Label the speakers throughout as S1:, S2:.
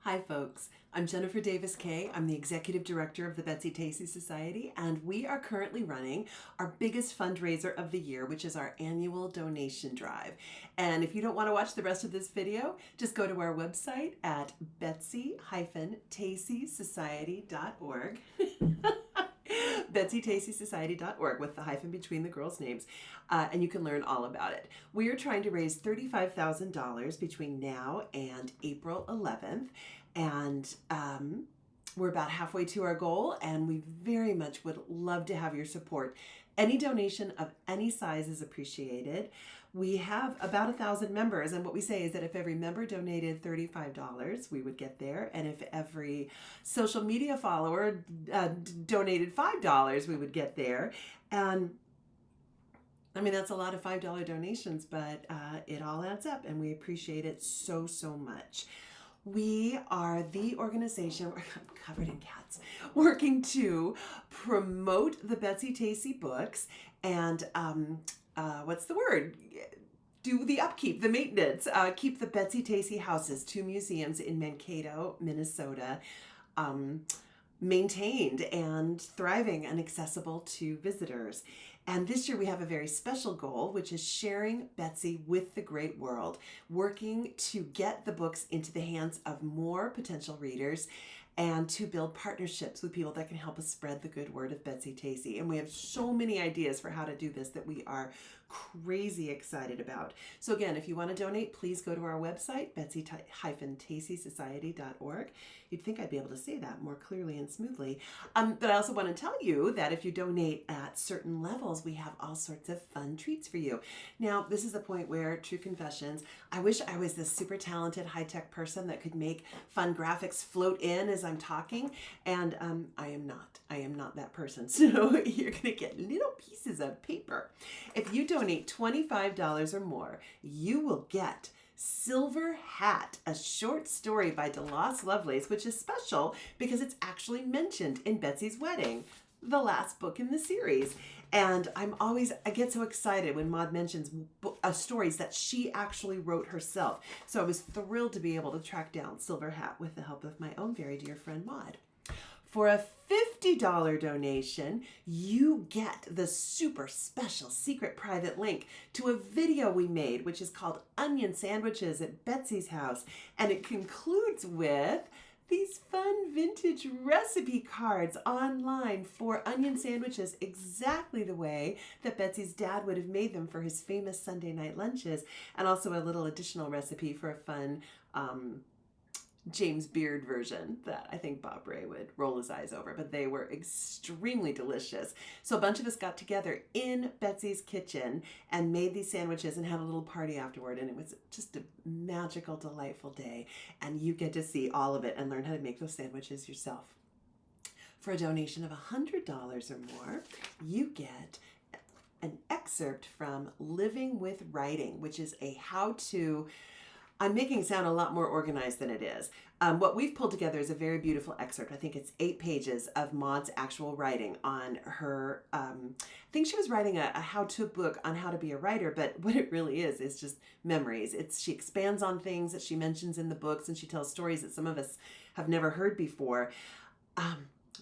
S1: Hi, folks. I'm Jennifer Davis Kay. I'm the Executive Director of the Betsy Tacy Society, and we are currently running our biggest fundraiser of the year, which is our annual donation drive. And if you don't want to watch the rest of this video, just go to our website at betsy-tacysociety.org. BetsyTacySociety.org with the hyphen between the girls' names, and you can learn all about it. We are trying to raise $35,000 between now and April 11th, and we're about halfway to our goal, and we very much would love to have your support. Any donation of any size is appreciated. We have about 1,000 members, and what we say is that if every member donated $35, we would get there, and if every social media follower donated $5, we would get there. And I mean, that's a lot of $5 donations, but it all adds up, and we appreciate it so, so much. We are the organization, I'm covered in cats, working to promote the Betsy Tacy books and what's the word? Do the upkeep, the maintenance, keep the Betsy Tacy houses, 2 museums in Mankato, Minnesota, maintained and thriving and accessible to visitors. And this year we have a very special goal, which is sharing Betsy with the great world, working to get the books into the hands of more potential readers and to build partnerships with people that can help us spread the good word of Betsy Tacy. And we have so many ideas for how to do this that we are crazy excited about. So again, if you want to donate, please go to our website, betsy-tacysociety.org. You'd think I'd be able to say that more clearly and smoothly. But I also want to tell you that if you donate at certain levels, we have all sorts of fun treats for you. Now, this is a point where, true confessions, I wish I was this super talented high-tech person that could make fun graphics float in as I'm talking, and I am not. I am not that person. So you're going to get little pieces of paper. If you donate $25 or more, you will get Silver Hat, a short story by DeLoss Lovelace, which is special because it's actually mentioned in Betsy's Wedding, the last book in the series. And I get so excited when Maud mentions stories that she actually wrote herself. So I was thrilled to be able to track down Silver Hat with the help of my own very dear friend Maud. For a $50 donation, you get the super special secret private link to a video we made, which is called Onion Sandwiches at Betsy's House. And it concludes with these fun vintage recipe cards online for onion sandwiches exactly the way that Betsy's dad would have made them for his famous Sunday night lunches, and also a little additional recipe for a fun James Beard version that I think Bob Ray would roll his eyes over, but they were extremely delicious. So a bunch of us got together in Betsy's kitchen and made these sandwiches and had a little party afterward, and it was just a magical, delightful day, and you get to see all of it and learn how to make those sandwiches yourself. For a donation of $100 or more, you get an excerpt from Living with Writing, which is a how-to. I'm making it sound a lot more organized than it is. What we've pulled together is a very beautiful excerpt. I think it's 8 pages of Maud's actual writing on her, I think she was writing a how-to book on how to be a writer, but what it really is just memories. She expands on things that she mentions in the books, and she tells stories that some of us have never heard before.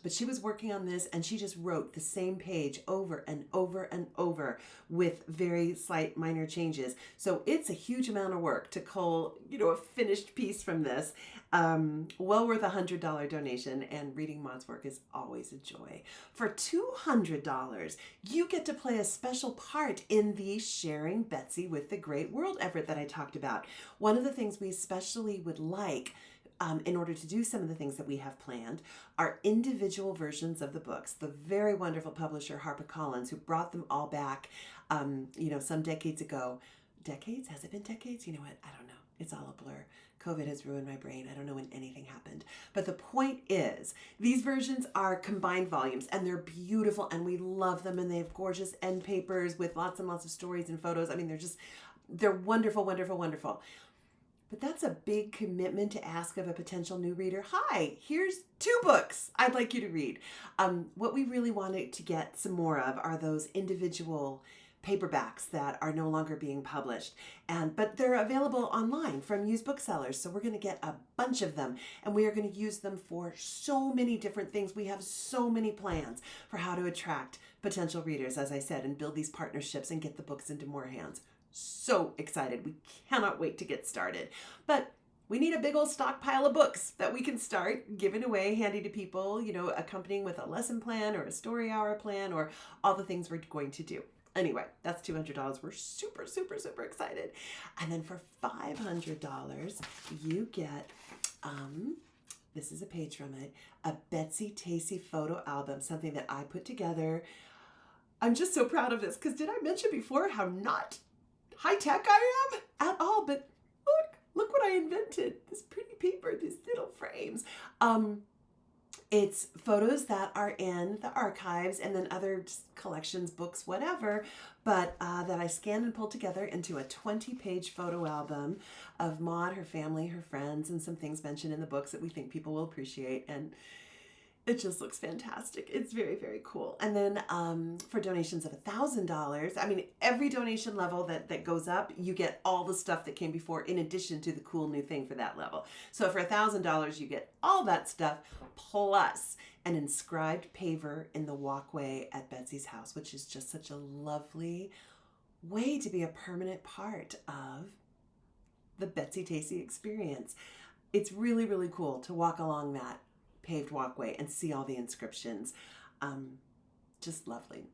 S1: But she was working on this, and she just wrote the same page over and over and over with very slight minor changes. So it's a huge amount of work to cull, a finished piece from this. Well worth a $100 donation, and reading Maud's work is always a joy. For $200, you get to play a special part in the Sharing Betsy with the Great World effort that I talked about. One of the things we especially would like in order to do some of the things that we have planned, are individual versions of the books. The very wonderful publisher HarperCollins, who brought them all back, some decades ago. Decades? Has it been decades? You know what? I don't know. It's all a blur. COVID has ruined my brain. I don't know when anything happened. But the point is, these versions are combined volumes, and they're beautiful, and we love them, and they have gorgeous end papers with lots and lots of stories and photos. I mean, they're wonderful, wonderful, wonderful. But that's a big commitment to ask of a potential new reader. Hi, here's 2 books I'd like you to read. What we really wanted to get some more of are those individual paperbacks that are no longer being published, but they're available online from used booksellers. So we're going to get a bunch of them, and we are going to use them for so many different things. We have so many plans for how to attract potential readers, as I said, and build these partnerships and get the books into more hands. So excited. We cannot wait to get started. But we need a big old stockpile of books that we can start giving away, handy to people, accompanying with a lesson plan or a story hour plan or all the things we're going to do. Anyway, that's $200. We're super, super, super excited. And then for $500, you get, this is a page from it, a Betsy Tacy photo album, something that I put together. I'm just so proud of this because did I mention before how not high tech I am at all? But look what I invented. This pretty paper, these little frames. It's photos that are in the archives and then other collections, books, whatever, but that I scanned and pulled together into a 20-page photo album of Maud, her family, her friends, and some things mentioned in the books that we think people will appreciate. And it just looks fantastic. It's very, very cool. And then for donations of $1,000, every donation level that goes up, you get all the stuff that came before in addition to the cool new thing for that level. So for $1,000, you get all that stuff plus an inscribed paver in the walkway at Betsy's house, which is just such a lovely way to be a permanent part of the Betsy Tacy experience. It's really, really cool to walk along that paved walkway and see all the inscriptions. Just lovely.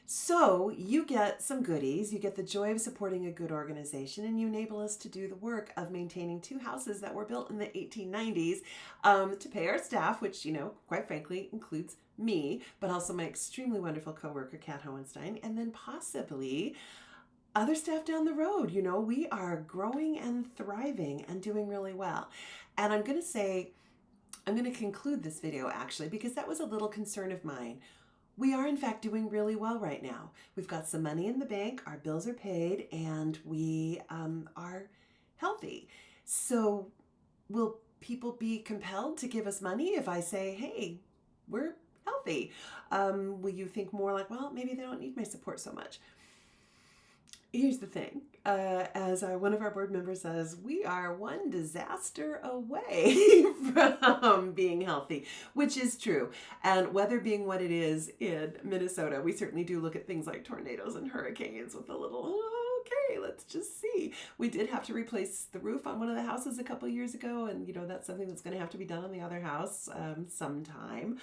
S1: So you get some goodies. You get the joy of supporting a good organization, and you enable us to do the work of maintaining 2 houses that were built in the 1890s to pay our staff, which, quite frankly, includes me, but also my extremely wonderful coworker, Kat Hohenstein, and then possibly other staff down the road. We are growing and thriving and doing really well. And I'm going to conclude this video actually because that was a little concern of mine. We are in fact doing really well right now. We've got some money in the bank, our bills are paid, and we are healthy. So will people be compelled to give us money if I say, hey, we're healthy? Will you think more like, well, maybe they don't need my support so much? Here's the thing, as one of our board members says, we are one disaster away from being healthy, which is true. And weather being what it is in Minnesota, we certainly do look at things like tornadoes and hurricanes with a little, okay, let's just see. We did have to replace the roof on one of the houses a couple years ago, and that's something that's going to have to be done on the other house sometime.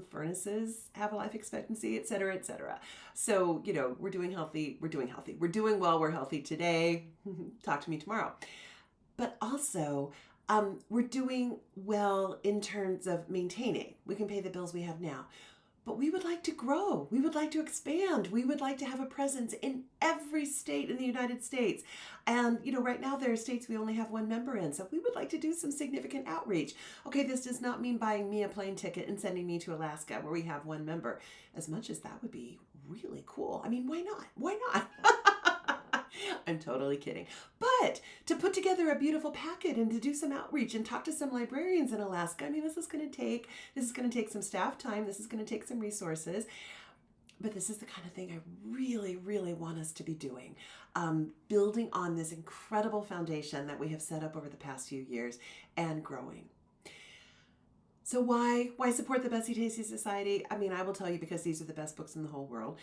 S1: Furnaces have a life expectancy, et cetera, et cetera. So, we're doing healthy. We're doing well. We're healthy today. Talk to me tomorrow. But also, we're doing well in terms of maintaining. We can pay the bills we have now. But we would like to grow. We would like to expand. We would like to have a presence in every state in the United States. And, right now there are states we only have 1 member in. So we would like to do some significant outreach. Okay, this does not mean buying me a plane ticket and sending me to Alaska where we have 1 member. As much as that would be really cool. Why not? Why not? I'm totally kidding. But to put together a beautiful packet and to do some outreach and talk to some librarians in Alaska, this is going to take some staff time. This is going to take some resources. But this is the kind of thing I really, really want us to be doing. Building on this incredible foundation that we have set up over the past few years and growing. So why support the Betsy Tacy Society? I will tell you because these are the best books in the whole world.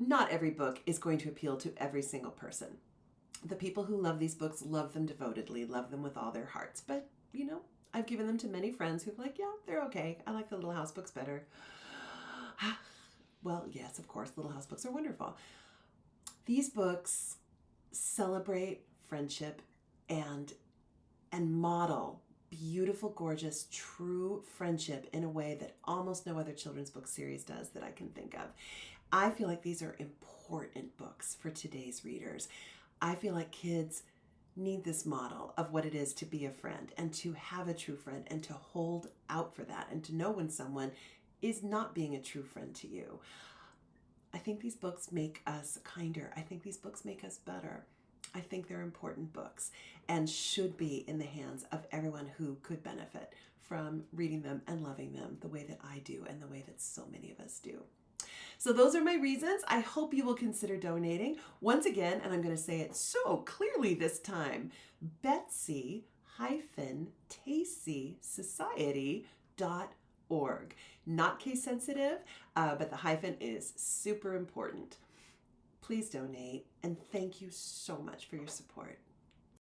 S1: Not every book is going to appeal to every single person. The people who love these books love them devotedly, love them with all their hearts. But, I've given them to many friends who've like, yeah, they're okay. I like the Little House books better. Well, yes, of course, Little House books are wonderful. These books celebrate friendship and model beautiful, gorgeous, true friendship in a way that almost no other children's book series does that I can think of. I feel like these are important books for today's readers. I feel like kids need this model of what it is to be a friend and to have a true friend and to hold out for that and to know when someone is not being a true friend to you. I think these books make us kinder. I think these books make us better. I think they're important books and should be in the hands of everyone who could benefit from reading them and loving them the way that I do and the way that so many of us do. So those are my reasons. I hope you will consider donating. Once again, and I'm going to say it so clearly this time, Betsy-Tacy Society.org. Not case sensitive, but the hyphen is super important. Please donate, and thank you so much for your support.